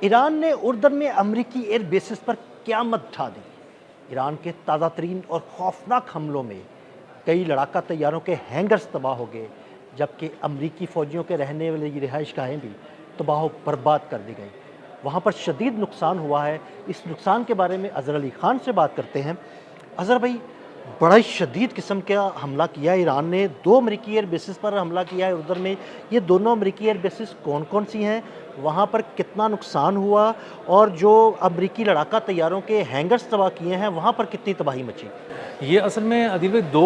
Iran ने उर्दन में अमरीकी एयर बेसिस पर क़यामत ढा दी। ईरान के ताज़ा तरीन और खौफनाक हमलों में कई लड़ाका तैयारों के हैंगर्स तबाह हो गए, जबकि अमरीकी फ़ौजियों के रहने वाली रिहाइशगाहें भी तबाह बर्बाद कर दी गई। वहाँ पर शदीद नुकसान हुआ है। इस नुकसान के बारे में अज़हर अली ख़ान से बात करते हैं। अज़हर भाई, बड़ा ही शदीद किस्म का हमला किया है ईरान ने, 2 अमरीकी एयर बेसिस पर हमला किया है उर्दन में। ये दोनों अमरीकी एयर बेसिस कौन कौन सी हैं, वहाँ पर कितना नुकसान हुआ, और जो अमरीकी लड़ाका तैयारों के हैंगर्स तबाह किए हैं वहाँ पर कितनी तबाही मची? ये असल में अदील भाई 2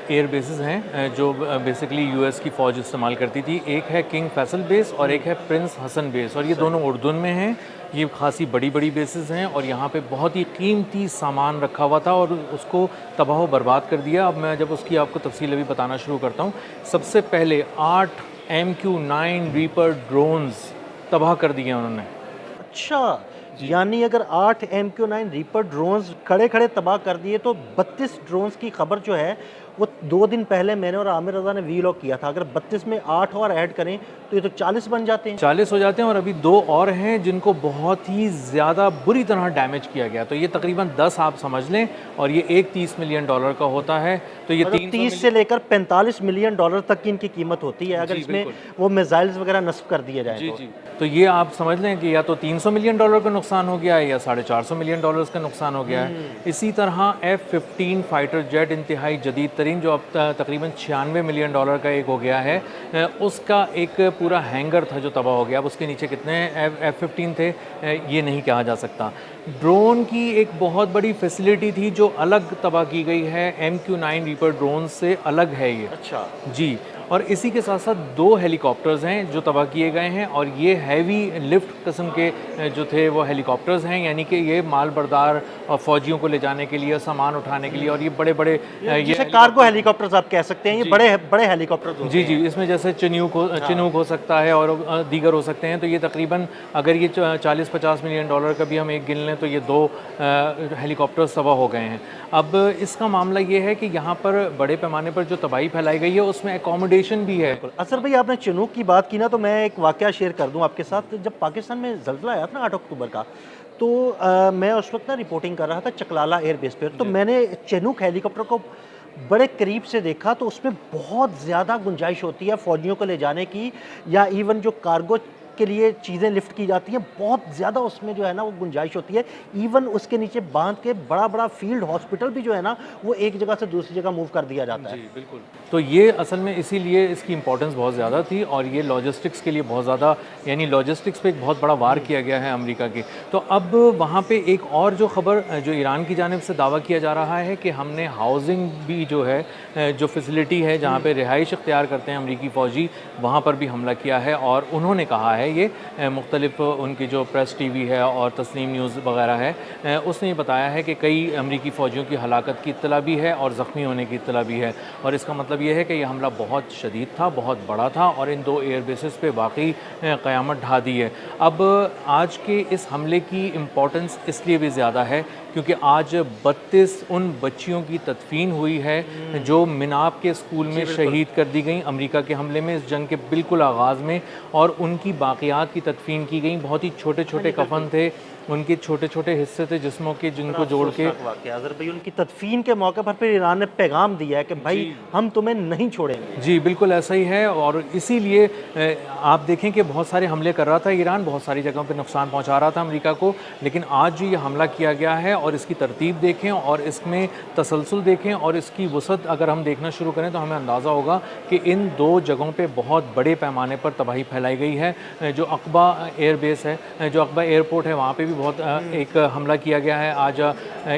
एयर बेसेस हैं जो बेसिकली यूएस की फ़ौज इस्तेमाल करती थी। एक है किंग फैसल बेस और एक है प्रिंस हसन बेस, और ये दोनों उर्दन में हैं। ये खासी बड़ी बड़ी बेसेस हैं और यहाँ पे बहुत ही कीमती सामान रखा हुआ था और उसको तबाह बर्बाद कर दिया। अब मैं जब उसकी आपको तफसील अभी बताना शुरू करता हूँ। सबसे पहले 8 MQ-9 रीपर ड्रोन्स तबाह कर दिए उन्होंने। अच्छा, यानी अगर 8 MQ-9 रीपर ड्रोन्स खड़े खड़े तबाह कर दिए, तो 32 ड्रोन्स की खबर जो है वो 2 दिन पहले मैंने और आमिर रज़ा ने वीलॉग किया था। अगर 32 में 8 और ऐड करें तो ये तो 40 बन जाते हैं। 40 हो जाते हैं, और अभी 2 और हैं जिनको बहुत ही ज़्यादा बुरी तरह डैमेज किया गया। तो ये तकरीबन 10 आप समझ लें, और ये एक $30 मिलियन का होता है। तो ये मतलब 30 से लेकर $45 मिलियन तक की इनकी कीमत होती है, अगर इसमें वो मिसाइल्स वगैरह नस्ब कर दिए जाएं। जी। तो ये आप समझ लें कि या तो $300 मिलियन का नुकसान हो गया है या $450 मिलियन का नुकसान हो गया है। इसी तरह F-15 फाइटर जेट इंतहाई जदीद तरीन, जो अब तकरीबन $96 मिलियन का एक हो गया है, उसका एक पूरा हैंगर था जो तबाह हो गया। अब उसके नीचे कितने F-15 थे ये नहीं कहा जा सकता। ड्रोन की एक बहुत बड़ी फैसिलिटी थी जो अलग तबाह की गई है, MQ-9 रीपर ड्रोन से अलग है ये। अच्छा जी, और इसी के साथ साथ 2 हेलीकॉप्टर्स हैं जो तबाह किए गए हैं, और ये हैवी लिफ्ट किस्म के जो थे वो हेलीकॉप्टर्स हैं, यानी कि ये माल बरदार और फ़ौजियों को ले जाने के लिए, सामान उठाने के लिए, और ये बड़े बड़े जैसे कार्गो हेलीकॉप्टर्स आप कह सकते हैं, ये बड़े बड़े हेलीकॉप्टर। जी, इसमें जैसे चिनूक हो सकता है और दीगर हो सकते हैं। तो ये तकरीबन अगर ये 40-50 मिलियन का भी हम एक गिन लें तो ये 2 हेलीकॉप्टर्स तबाह हो गए हैं। अब इसका मामला ये है कि यहाँ पर बड़े पैमाने पर जो तबाही फैलाई गई है उसमें एकोमोडेशन भी है। असर भाई, आपने चिनूक की बात की ना, तो मैं एक वाकया शेयर कर दूं आपके साथ। जब पाकिस्तान में ज़ल्ज़ला आया था ना 8 अक्टूबर का, तो मैं उस वक्त ना रिपोर्टिंग कर रहा था चकलाला एयरबेस पर। तो मैंने चिनूक हेलीकॉप्टर को बड़े करीब से देखा, तो उसमें बहुत ज़्यादा गुंजाइश होती है फ़ौजियों को ले जाने की, या इवन जो कार्गो के लिए चीज़ें लिफ्ट की जाती हैं, बहुत ज़्यादा उसमें जो है ना वो गुंजाइश होती है। इवन उसके नीचे बांध के बड़ा बड़ा फील्ड हॉस्पिटल भी जो है ना वो एक जगह से दूसरी जगह मूव कर दिया जाता है। जी बिल्कुल। तो ये असल में इसीलिए इसकी इंपॉर्टेंस बहुत ज़्यादा थी, और ये लॉजिस्टिक्स के लिए बहुत ज़्यादा, यानी लॉजिस्टिक्स पे एक बहुत बड़ा वार किया गया है अमेरिका के। तो अब वहाँ पे एक और जो खबर जो ईरान की जानिब से दावा किया जा रहा है कि हमने हाउसिंग भी जो है, जो फैसिलिटी है जहाँ पे रिहाइश इख्तियार करते हैं अमरीकी फ़ौजी, वहाँ पर भी हमला किया है। और उन्होंने कहा है, ये मुख्तलिफ उनकी जो प्रेस टीवी है और तस्नीम न्यूज़ वगैरह है, उसने ये बताया है कि कई अमरीकी फ़ौजियों की हलाकत की इत्तला भी है और ज़ख्मी होने की इत्तला भी है। और इसका मतलब ये है कि यह हमला बहुत शदीद था, बहुत बड़ा था, और इन 2 एयर बेसिस पे वाकई क़यामत ढा दी है। अब आज के इस हमले की इम्पोर्टेंस इसलिए भी ज़्यादा है क्योंकि आज 32 उन बच्चियों की तदफीन हुई है जो मिनाब के स्कूल में शहीद कर दी गई अमेरिका के हमले में, इस जंग के बिल्कुल आगाज़ में, और उनकी बाक़ियात की तदफीन की गई। बहुत ही छोटे छोटे कफन थे, उनके छोटे छोटे हिस्से थे जिस्मों के, जिनको जोड़ के भाई उनकी तदफीन के मौके पर फिर ईरान ने पैगाम दिया है कि भाई हम तुम्हें नहीं छोड़ेंगे। जी बिल्कुल ऐसा ही है, और इसीलिए आप देखें कि बहुत सारे हमले कर रहा था ईरान, बहुत सारी जगहों पे नुकसान पहुंचा रहा था अमेरिका को, लेकिन आज जो ये हमला किया गया है और इसकी तरतीब देखें और इसमें तसलसल देखें और इसकी वसअत अगर हम देखना शुरू करें तो हमें अंदाज़ा होगा कि इन 2 जगहों पे बहुत बड़े पैमाने पर तबाही फैलाई गई है। जो अक़बा एयरबेस है, जो अक़बा एयरपोर्ट है, वहाँ पे भी बहुत एक हमला किया गया है आज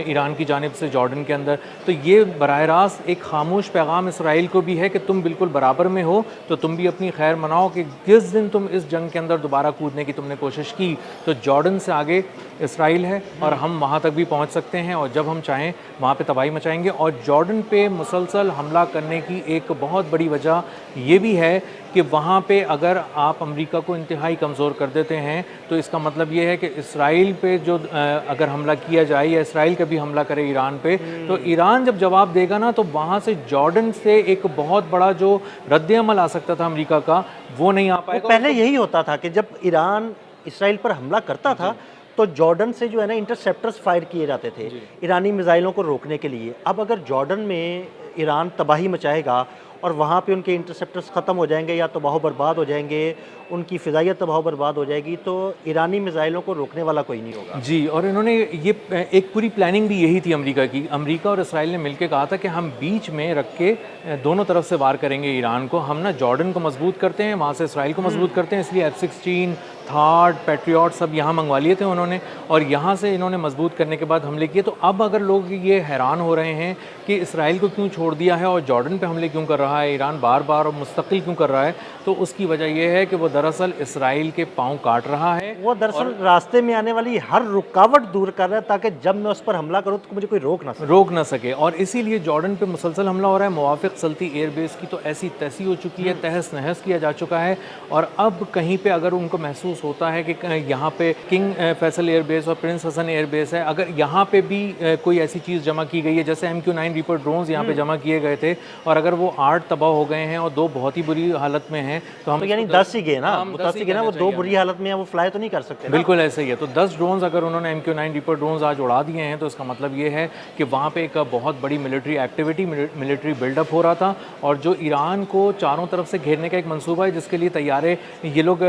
ईरान की जानिब से जॉर्डन के अंदर। तो ये बराह रास्त एक खामोश पैगाम इसराइल को भी है कि तुम बिल्कुल बराबर में हो, तो तुम भी अपनी खैर मनाओ कि जिस दिन तुम इस जंग के अंदर दोबारा कूदने की तुमने कोशिश की तो जॉर्डन से आगे इसराइल है और हम वहाँ तक भी पहुँच सकते हैं, और जब हम चाहें वहाँ पे तबाही मचाएंगे। और जॉर्डन पे मुसलसल हमला करने की एक बहुत बड़ी वजह ये भी है कि वहाँ पे अगर आप अमेरिका को इंतहाई कमज़ोर कर देते हैं तो इसका मतलब ये है कि इसराइल पे जो अगर हमला किया जाए या इसराइल कभी हमला करे ईरान पे, तो ईरान जब जवाब देगा ना तो वहाँ से जॉर्डन से एक बहुत बड़ा जो रद्द अमल आ सकता था अमेरिका का, वो नहीं आ पाएगा। पहले यही होता था कि जब ईरान इसराइल पर हमला करता था तो जॉर्डन से जो है ना इंटरसेप्टर्स फायर किए जाते थे ईरानी मिसाइलों को रोकने के लिए। अब अगर जॉर्डन में ईरान तबाही मचाएगा और वहाँ पे उनके इंटरसेप्टर्स ख़त्म हो जाएंगे या तबाह बर्बाद हो जाएंगे, उनकी फ़िज़ाइयत तबाह बर्बाद हो जाएगी, तो ईरानी मिसाइलों को रोकने वाला कोई नहीं होगा। जी, और इन्होंने ये एक पूरी प्लानिंग भी यही थी अमेरिका की। अमेरिका और इसराइल ने मिलकर कहा था कि हम बीच में रख के दोनों तरफ से वार करेंगे ईरान को। हम ना जॉर्डन को मजबूत करते हैं, वहाँ से इसराइल को मजबूत करते हैं, इसलिए F-16 थार्ड पैट्रियट सब यहाँ मंगवा लिए थे उन्होंने, और यहाँ से इन्होंने मजबूत करने के बाद हमले किए। तो अब अगर लोग ये हैरान हो रहे हैं कि इसराइल को क्यों छोड़ दिया है और जॉर्डन पे हमले क्यों कर रहा है ईरान, बार बार और मुस्तकिल क्यों कर रहा है, तो उसकी वजह यह है कि वो दरअसल इसराइल के पाँव काट रहा है। वो दरअसल रास्ते में आने वाली हर रुकावट दूर कर रहा है ताकि जब मैं उस पर हमला करूँ तो मुझे कोई रोक ना सके। और इसीलिए जॉर्डन पे मुसलसल हमला हो रहा है। मुवाफ़िक़ सल्ती एयरबेस की तो ऐसी तैसी हो चुकी है, तहस नहस किया जा चुका है। और अब कहीं पे अगर उनको महसूस होता है कि यहाँ पे किंग फैसल एयरबेस और प्रिंस हसन एयरबेस है, अगर यहाँ पे भी कोई ऐसी चीज़ जमा की गई है, जैसे MQ-9 रीपर ड्रोन्स यहाँ पे जमा किए गए थे, और अगर वो 8 तबाह हो गए हैं और 2 बहुत ही बुरी हालत में हैं, तो हम तो यानी 10 ही गए ना, वो 10 ही गए ना, वो 2 बुरी हालत में है, वो फ्लाई तो नहीं कर सकते ना। बिल्कुल ऐसे ही है। तो 10 ड्रोन्स अगर उन्होंने MQ-9 रीपर ड्रोन्स आज उड़ा दिए हैं, तो इसका मतलब ये है कि वहाँ पे एक बहुत बड़ी मिलिट्री एक्टिविटी, मिलिट्री बिल्डअप हो रहा था, और जो ईरान को चारों तरफ से घेरने का एक मंसूबा है, जिसके लिए तैयारे ये लोग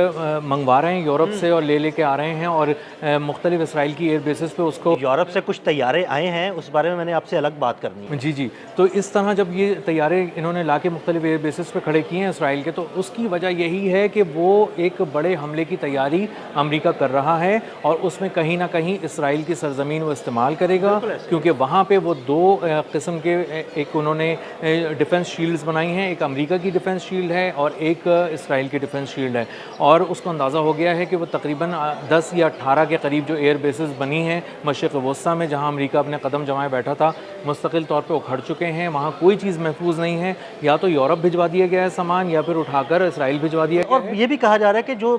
मंगवा रहे हैं यूरोप से और लेके आ रहे हैं, और मुख्तलिफ इसराइल की एयर बेसिस पे उसको यूरोप से कुछ तैयारे आए हैं, उस बारे में मैंने आपसे अलग बात करनी है। जी। तो इस तरह जब ये तैयारे इन्होंने लाके मुख्तलिफ एयर बेसिस पे खड़े किए हैं इसराइल के, तो उसकी वजह यही है कि वो एक बड़े हमले की तैयारी अमेरिका कर रहा है, और उसमें कहीं ना कहीं इसराइल की सरजमीन वो इस्तेमाल करेगा, क्योंकि वहाँ पे वो 2 किस्म के एक उन्होंने डिफेंस शील्ड्स बनाई हैं, एक अमेरिका की डिफेंस शील्ड है और एक इसराइल की डिफेंस शील्ड है। और उसको अंदाज़ा हो गया है कि वो तकरीबन 10 या 18 के करीब जो एयर बेसिस बनी हैं मशरिक़ वस्ता में, जहाँ अमेरिका अपने कदम जमाए बैठा था, मुस्तकिल तौर पे उखड़ चुके हैं। वहाँ कोई चीज़ महफूज नहीं है, या तो यूरोप भिजवा दिया गया है सामान, या फिर उठाकर इसराइल भिजवा दिया गया है। और ये भी कहा जा रहा है कि जो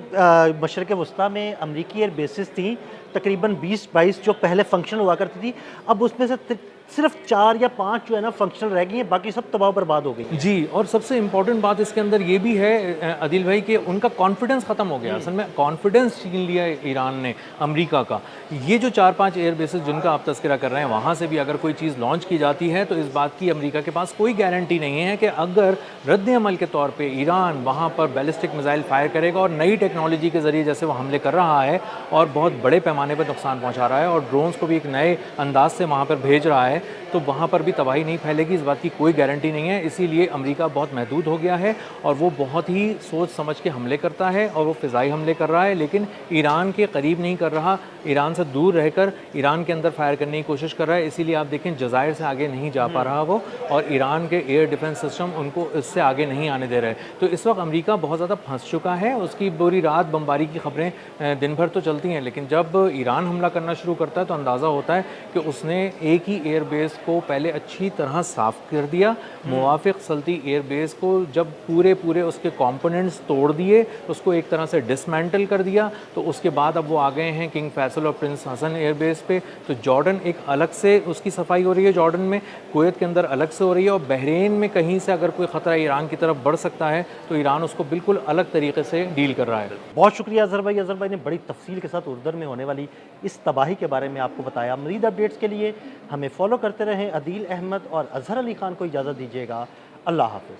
मशरिक़ वस्ता में अमरीकी एयर बेसिस थी, तकरीबन 20-22 जो पहले फंक्शन हुआ करती थी, अब उसमें से सिर्फ 4 या 5 जो है ना फंक्शनल रह गई हैं, बाकी सब तबाह बर्बाद हो गई। जी, और सबसे इम्पोर्टेंट बात इसके अंदर ये भी है आदिल भाई, कि उनका कॉन्फिडेंस ख़त्म हो गया। असल में कॉन्फिडेंस छीन लिया ईरान ने अमेरिका का। ये जो 4-5 एयर बेसिस जिनका आप तस्करा कर रहे हैं, वहाँ से भी अगर कोई चीज़ लॉन्च की जाती है, तो इस बात की अमेरिका के पास कोई गारंटी नहीं है कि अगर रद्द अमल के तौर पर ईरान वहाँ पर बैलिस्टिक मिसाइल फायर करेगा और नई टेक्नोलॉजी के ज़रिए जैसे वो हमले कर रहा है और बहुत बड़े पैमाने पर नुकसान पहुँचा रहा है, और ड्रोन्स को भी एक नए अंदाज से वहाँ पर भेज रहा है, तो वहाँ पर भी तबाही नहीं फैलेगी, इस बात की कोई गारंटी नहीं है। इसीलिए अमेरिका बहुत महदूद हो गया है, और वो बहुत ही सोच समझ के हमले करता है, और वो फ़िज़ाई हमले कर रहा है, लेकिन ईरान के करीब नहीं कर रहा, ईरान से दूर रहकर ईरान के अंदर फायर करने की कोशिश कर रहा है। इसीलिए आप देखें जज़ायर से आगे नहीं जा पा रहा वो, और ईरान के एयर डिफेंस सिस्टम उनको इससे आगे नहीं आने दे रहे। तो इस वक्त अमेरिका बहुत ज़्यादा फंस चुका है। उसकी पूरी रात बमबारी की खबरें दिन भर तो चलती हैं, लेकिन जब ईरान हमला करना शुरू करता है तो अंदाज़ा होता है कि उसने एक ही एयर बेस को पहले अच्छी तरह साफ़ कर दिया। मुवाफ़िक़ सल्ती एयर बेस को जब पूरे उसके कंपोनेंट्स तोड़ दिए, उसको एक तरह से डिसमेंटल कर दिया, तो उसके बाद अब वो आ गए हैं किंग फैसल और प्रिंस हसन एयर बेस पे। तो जॉर्डन एक अलग से उसकी सफाई हो रही है, जॉर्डन में, कुवैत के अंदर अलग से हो रही है, और बहरीन में कहीं से अगर कोई ख़तरा ईरान की तरफ बढ़ सकता है तो ईरान उसको बिल्कुल अलग तरीके से डील कर रहा है। बहुत शुक्रिया अज़हर भाई। अज़हर भाई ने बड़ी तफसील के साथ उर्दन में होने वाली इस तबाही के बारे में आपको बताया। मज़ीद अपडेट्स के लिए हमें फॉलो करते रहें। अदील अहमद और अज़हर अली ख़ान को इजाज़त दीजिएगा। अल्लाह हाफ़िज़।